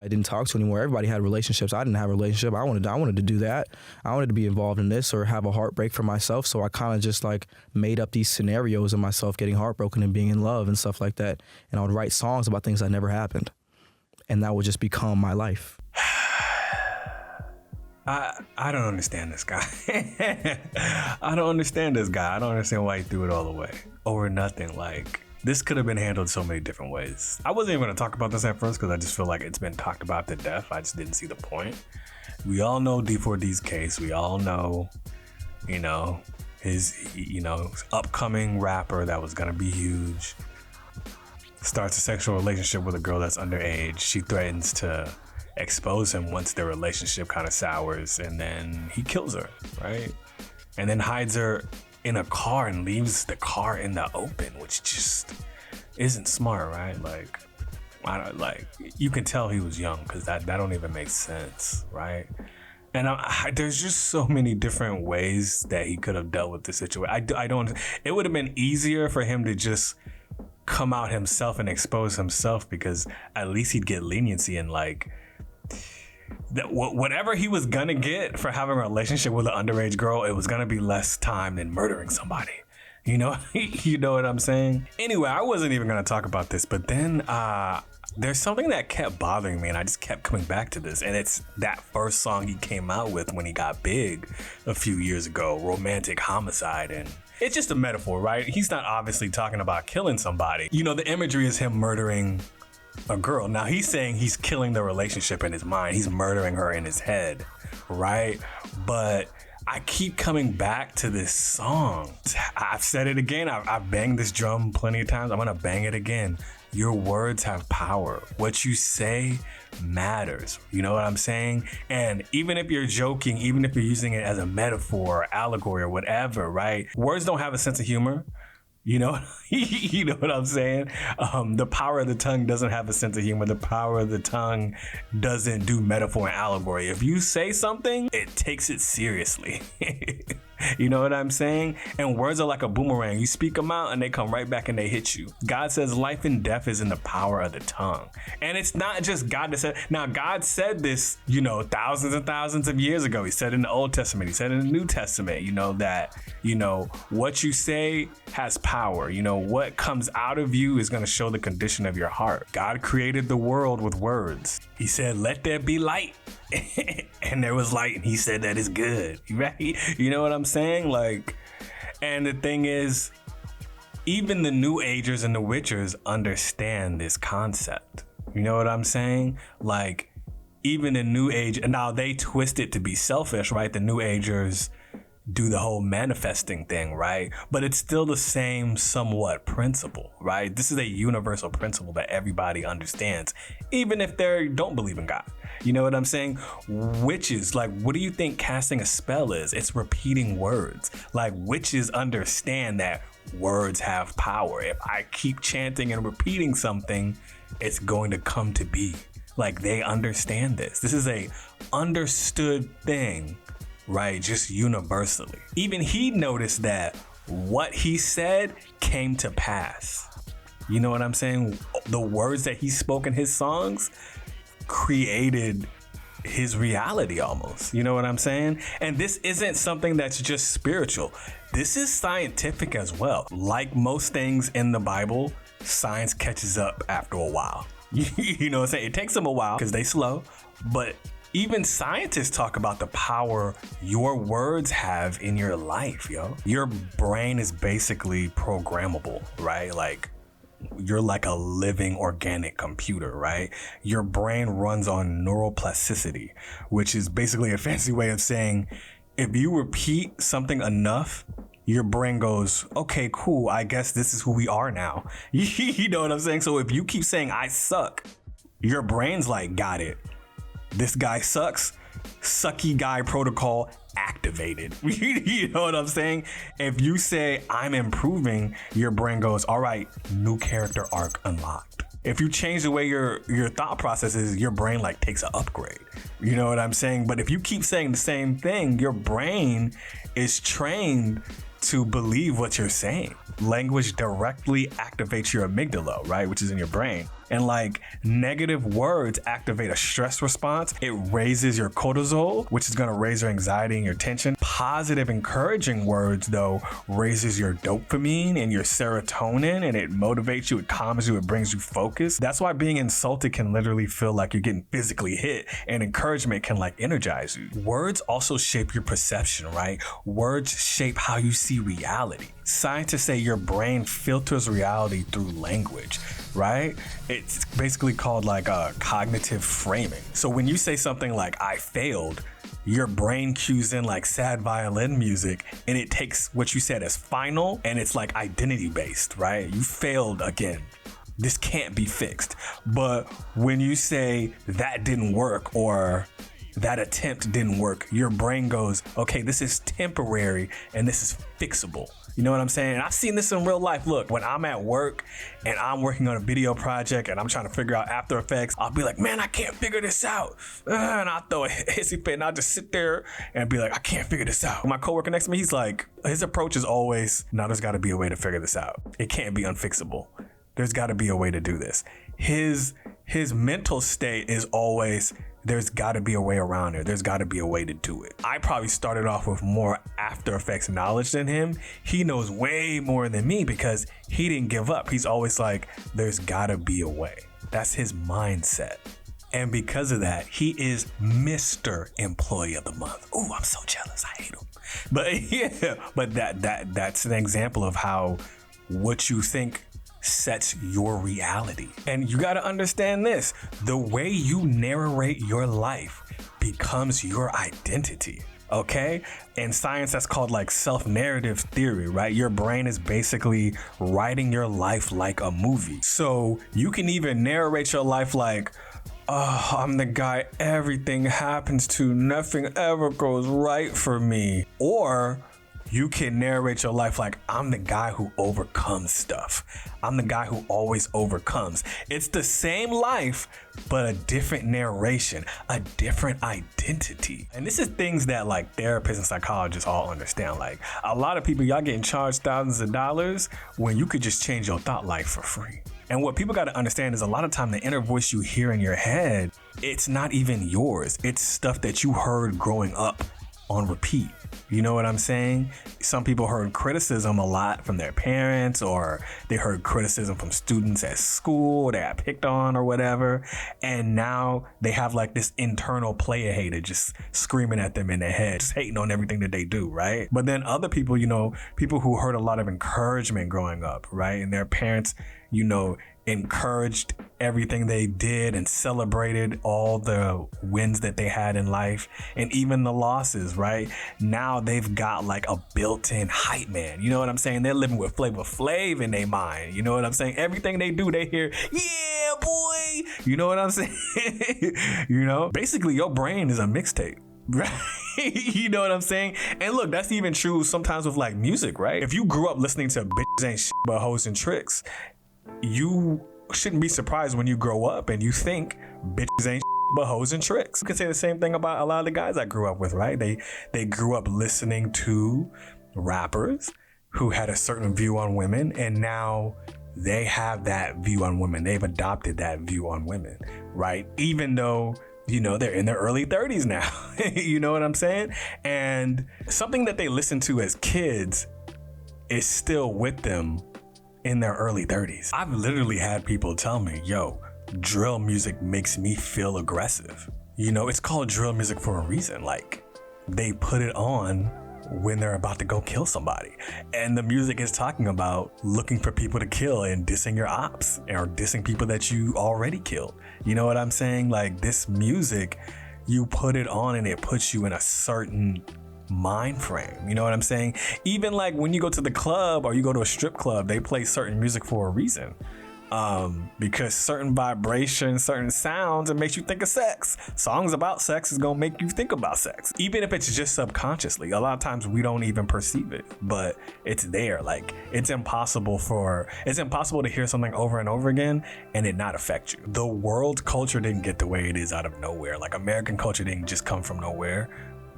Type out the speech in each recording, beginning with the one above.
I didn't talk to anymore. Everybody had relationships. I didn't have a relationship. I wanted to do that. I wanted to be involved in this or have a heartbreak for myself. So I kind of just like made up these scenarios of myself getting heartbroken and being in love and stuff like that. And I would write songs about things that never happened. And that would just become my life. I don't understand this guy. I don't understand this guy. I don't understand why he threw it all away over nothing. Like, this could have been handled so many different ways. I wasn't even going to talk about this at first because I just feel like it's been talked about to death. I just didn't see the point. We all know D4vd's case. We all know, his upcoming rapper that was going to be huge starts a sexual relationship with a girl that's underage. She threatens to expose him once their relationship kind of sours, and then he kills her, right? And then hides her in a car and leaves the car in the open, which just isn't smart, right? Like, you can tell he was young because that don't even make sense, right? And there's just so many different ways that he could have dealt with the situation. I don't. It would have been easier for him to just come out himself and expose himself, because at least he'd get leniency and like whatever he was gonna get for having a relationship with an underage girl, it was gonna be less time than murdering somebody. You know what I'm saying? Anyway, I wasn't even gonna talk about this, but then there's something that kept bothering me, and I just kept coming back to this, and it's that first song he came out with when he got big a few years ago, Romantic Homicide. And it's just a metaphor, right? He's not obviously talking about killing somebody. The imagery is him murdering a girl. Now he's saying he's killing the relationship in his mind. He's murdering her in his head, right? But I keep coming back to this song. I've said it again. I've banged this drum plenty of times. I'm gonna bang it again. Your words have power. What you say matters. You know what I'm saying? And even if you're joking, even if you're using it as a metaphor or allegory or whatever, right? Words don't have a sense of humor. You know what I'm saying? The power of the tongue doesn't have a sense of humor. The power of the tongue doesn't do metaphor and allegory. If you say something, it takes it seriously. You know what I'm saying? And words are like a boomerang. You speak them out and they come right back and they hit you. God says life and death is in the power of the tongue. And it's not just God that said. Now, God said this, thousands and thousands of years ago. He said in the Old Testament. He said in the New Testament, that, what you say has power. What comes out of you is going to show the condition of your heart. God created the world with words. He said, let there be light. And there was light, and he said that is good, right? You know what I'm saying? And the thing is, even the New Agers and the Witchers understand this concept. You know what I'm saying? Even the New Age, and now they twist it to be selfish, right? The New Agers do the whole manifesting thing, right? But it's still the same somewhat principle, right? This is a universal principle that everybody understands, even if they don't believe in God. You know what I'm saying? Witches, what do you think casting a spell is? It's repeating words. Witches understand that words have power. If I keep chanting and repeating something, it's going to come to be. They understand this. This is a understood thing, right? Just universally. Even he noticed that what he said came to pass. You know what I'm saying? The words that he spoke in his songs created his reality almost. You know what I'm saying? And this isn't something that's just spiritual. This is scientific as well. Like most things in the Bible, science catches up after a while. You know what I'm saying? It takes them a while because they slow, but even scientists talk about the power your words have in your life, yo. Your brain is basically programmable, right? You're like a living organic computer, right? Your brain runs on neuroplasticity, which is basically a fancy way of saying if you repeat something enough, your brain goes, okay, cool, I guess this is who we are now. You know what I'm saying? So if you keep saying I suck, your brain's like, got it. This guy sucks. Sucky guy protocol activated. You know what I'm saying? If you say I'm improving, your brain goes, all right, new character arc unlocked. If you change the way your thought process is, your brain takes an upgrade. You know what I'm saying? But if you keep saying the same thing, your brain is trained to believe what you're saying. Language directly activates your amygdala, right? Which is in your brain. And like negative words activate a stress response. It raises your cortisol, which is gonna raise your anxiety and your tension. Positive, encouraging words though raises your dopamine and your serotonin, and it motivates you, it calms you, it brings you focus. That's why being insulted can literally feel like you're getting physically hit, and encouragement can like energize you. Words also shape your perception, right? Words shape how you see reality. Scientists say your brain filters reality through language, right? It's basically called like a cognitive framing. So when you say something like I failed, your brain cues in like sad violin music, and it takes what you said as final, and it's like identity based, right? You failed again. This can't be fixed. But when you say that didn't work or that attempt didn't work, your brain goes, okay, this is temporary and this is fixable. You know what I'm saying? And I've seen this in real life. Look, when I'm at work and I'm working on a video project and I'm trying to figure out After Effects, I'll be like, man, I can't figure this out. And I'll throw a hissy fit and I'll just sit there and be like, I can't figure this out. My coworker next to me, he's like, his approach is always, no, there's got to be a way to figure this out. It can't be unfixable. There's got to be a way to do this. His mental state is always, there's got to be a way around it. There's got to be a way to do it. I probably started off with more After Effects knowledge than him. He knows way more than me because he didn't give up. He's always like, there's got to be a way. That's his mindset. And because of that, he is Mr. Employee of the Month. Ooh, I'm so jealous. I hate him. But yeah, but that's an example of how what you think sets your reality. And you got to understand this, the way you narrate your life becomes your identity. Okay? In science, that's called like self-narrative theory, right? Your brain is basically writing your life like a movie. So you can even narrate your life like, oh, I'm the guy everything happens to, nothing ever goes right for me. Or you can narrate your life like, I'm the guy who overcomes stuff. I'm the guy who always overcomes. It's the same life, but a different narration, a different identity. And this is things that like therapists and psychologists all understand. Like a lot of people, y'all getting charged thousands of dollars when you could just change your thought life for free. And what people got to understand is a lot of time the inner voice you hear in your head, it's not even yours. It's stuff that you heard growing up on repeat. You know what I'm saying? Some people heard criticism a lot from their parents, or they heard criticism from students at school, they got picked on or whatever. And now they have like this internal player hater just screaming at them in their head, just hating on everything that they do, right? But then other people, you know, people who heard a lot of encouragement growing up, right? And their parents, you know, encouraged everything they did and celebrated all the wins that they had in life and even the losses, right? Now they've got like a built-in hype man. You know what I'm saying? They're living with Flavor Flav in their mind. You know what I'm saying? Everything they do, they hear, yeah, boy. You know what I'm saying? You know, basically your brain is a mixtape. Right? You know what I'm saying? And look, that's even true sometimes with like music, right? If you grew up listening to bitches ain't shit but hoes and tricks, you shouldn't be surprised when you grow up and you think bitches ain't but hoes and tricks. You can say the same thing about a lot of the guys I grew up with, right? They grew up listening to rappers who had a certain view on women, and now they have that view on women. They've adopted that view on women, right? Even though, you know, they're in their early 30s now. You know what I'm saying? And something that they listened to as kids is still with them in their early 30s. I've literally had people tell me, yo, drill music makes me feel aggressive. You know, it's called drill music for a reason. Like, they put it on when they're about to go kill somebody. And the music is talking about looking for people to kill and dissing your ops or dissing people that you already killed. You know what I'm saying? Like, this music, you put it on and it puts you in a certain mind frame. You know what I'm saying? Even like when you go to the club or you go to a strip club, they play certain music for a reason. Because certain vibrations, certain sounds, it makes you think of sex. Songs about sex is gonna make you think about sex, even if it's just subconsciously. A lot of times we don't even perceive it, but it's there. Like, it's impossible to hear something over and over again and it not affect you. The world culture didn't get the way it is out of nowhere. Like, American culture didn't just come from nowhere.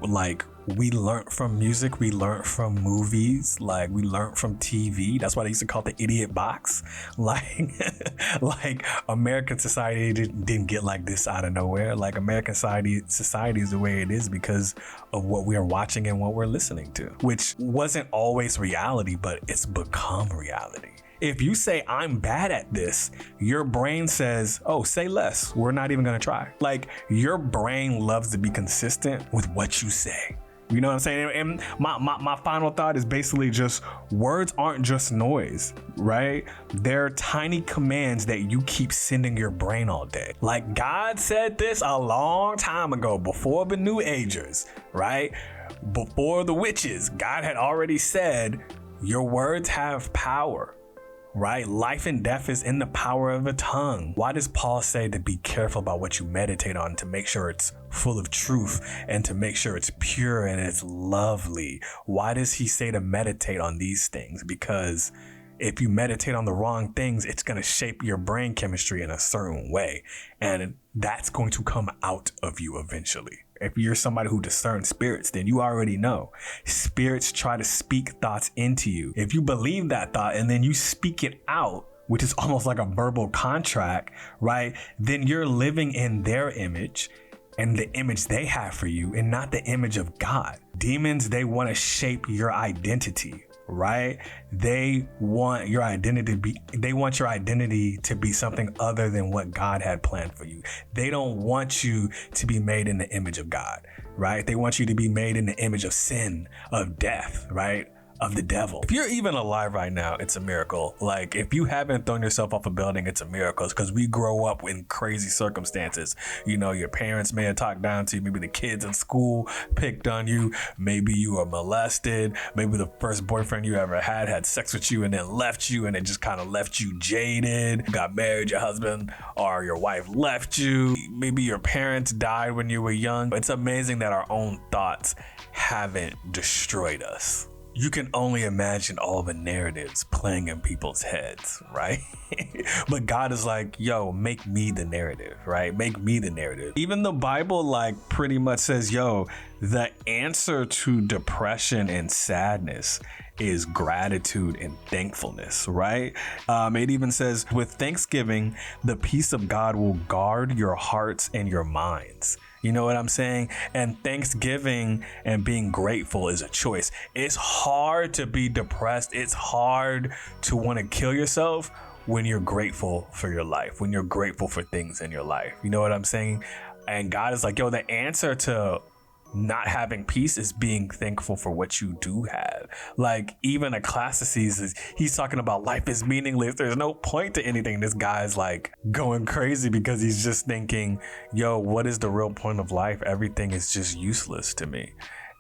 Like, we learned from music, we learned from movies, like we learned from TV. That's why they used to call it the idiot box. Like, like American society didn't get like this out of nowhere. Like American society is the way it is because of what we are watching and what we're listening to, which wasn't always reality, but it's become reality. If you say I'm bad at this, your brain says, oh, say less. We're not even gonna try. Like your brain loves to be consistent with what you say. You know what I'm saying? And my final thought is basically just words aren't just noise, right? They're tiny commands that you keep sending your brain all day. Like God said this a long time ago, before the New Agers, right? Before the witches, God had already said, your words have power. Right? Life and death is in the power of the tongue. Why does Paul say to be careful about what you meditate on, to make sure it's full of truth and to make sure it's pure and it's lovely? Why does he say to meditate on these things? Because if you meditate on the wrong things, it's going to shape your brain chemistry in a certain way. And that's going to come out of you eventually. If you're somebody who discerns spirits, then you already know. Spirits try to speak thoughts into you. If you believe that thought and then you speak it out, which is almost like a verbal contract, right? Then you're living in their image and the image they have for you and not the image of God. Demons, they want to shape your identity, right? They want your identity to be something other than what God had planned for you. They don't want you to be made in the image of God, right? They want you to be made in the image of sin, of death, right? Of the devil. If you're even alive right now, it's a miracle. Like if you haven't thrown yourself off a building, it's a miracle, because we grow up in crazy circumstances. You know, your parents may have talked down to you. Maybe the kids in school picked on you. Maybe you were molested. Maybe the first boyfriend you ever had sex with you and then left you, and it just kind of left you jaded. You got married, your husband or your wife left you. Maybe your parents died when you were young. It's amazing that our own thoughts haven't destroyed us. You can only imagine all the narratives playing in people's heads, right? But God is like, yo, make me the narrative, right? Make me the narrative. Even the Bible like pretty much says, yo, the answer to depression and sadness is gratitude and thankfulness, right? It even says, with thanksgiving, the peace of God will guard your hearts and your minds. You know what I'm saying? And thanksgiving and being grateful is a choice. It's hard to be depressed. It's hard to want to kill yourself when you're grateful for your life, when you're grateful for things in your life. You know what I'm saying? And God is like, yo, the answer to not having peace is being thankful for what you do have. Like even Ecclesiastes, he's talking about life is meaningless. There's no point to anything. This guy's like going crazy because he's just thinking, yo, what is the real point of life? Everything is just useless to me.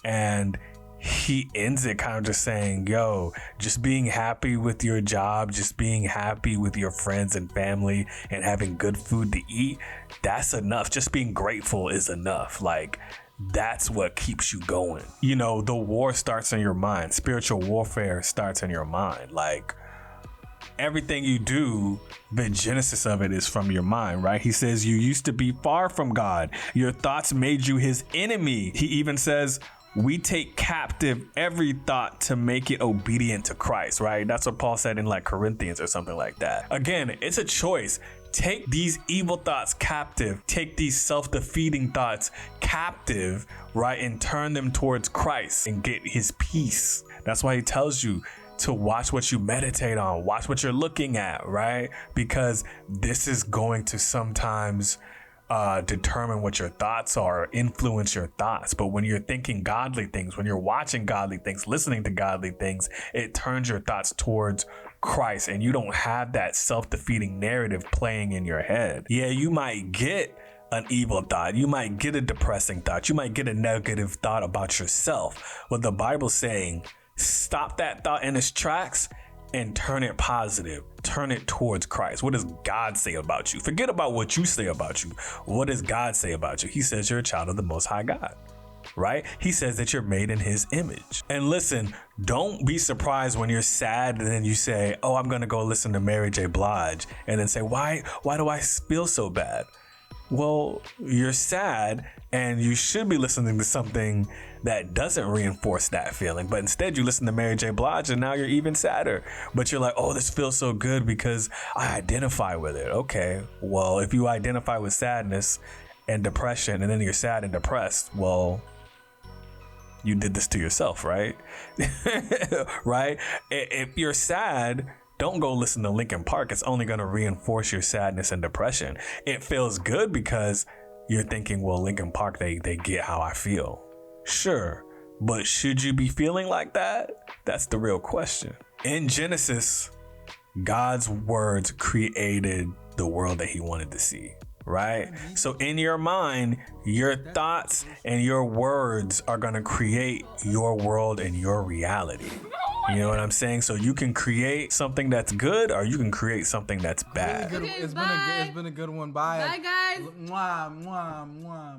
And he ends it kind of just saying, yo, just being happy with your job, just being happy with your friends and family and having good food to eat, that's enough. Just being grateful is enough. Like, that's what keeps you going. You know, the war starts in your mind. Spiritual warfare starts in your mind. Like everything you do, the genesis of it is from your mind, right? He says you used to be far from God. Your thoughts made you his enemy. He even says, we take captive every thought to make it obedient to Christ, right? That's what Paul said in like Corinthians or something like that. Again, it's a choice. Take these evil thoughts captive. Take these self-defeating thoughts captive, right? And turn them towards Christ and get his peace. That's why he tells you to watch what you meditate on, watch what you're looking at, right? Because this is going to sometimes determine what your thoughts are, influence your thoughts. But when you're thinking godly things, when you're watching godly things, listening to godly things, it turns your thoughts towards Christ, and you don't have that self-defeating narrative playing in your head. Yeah, you might get an evil thought. You might get a depressing thought. You might get a negative thought about yourself. What the Bible's saying, stop that thought in its tracks and turn it positive. Turn it towards Christ. What does God say about you? Forget about what you say about you. What does God say about you? He says you're a child of the Most High God, right? He says that you're made in his image. And listen, don't be surprised when you're sad and then you say, oh, I'm going to go listen to Mary J. Blige, and then say, why do I feel so bad? well, you're sad and you should be listening to something that doesn't reinforce that feeling. But instead you listen to Mary J. Blige and now you're even sadder. But you're like, oh, this feels so good because I identify with it. Okay, well, if you identify with sadness and depression and then you're sad and depressed, well, you did this to yourself, right? Right? If you're sad, don't go listen to Linkin Park. It's only going to reinforce your sadness and depression. It feels good because you're thinking, well, Linkin Park, they get how I feel. Sure, but should you be feeling like that? That's the real question. In Genesis, God's words created the world that he wanted to see. Right? So in your mind, your thoughts and your words are going to create your world and your reality. You know what I'm saying? So you can create something that's good or you can create something that's bad. It's been a good one. Bye. Bye, guys. Mwah, mwah, mwah.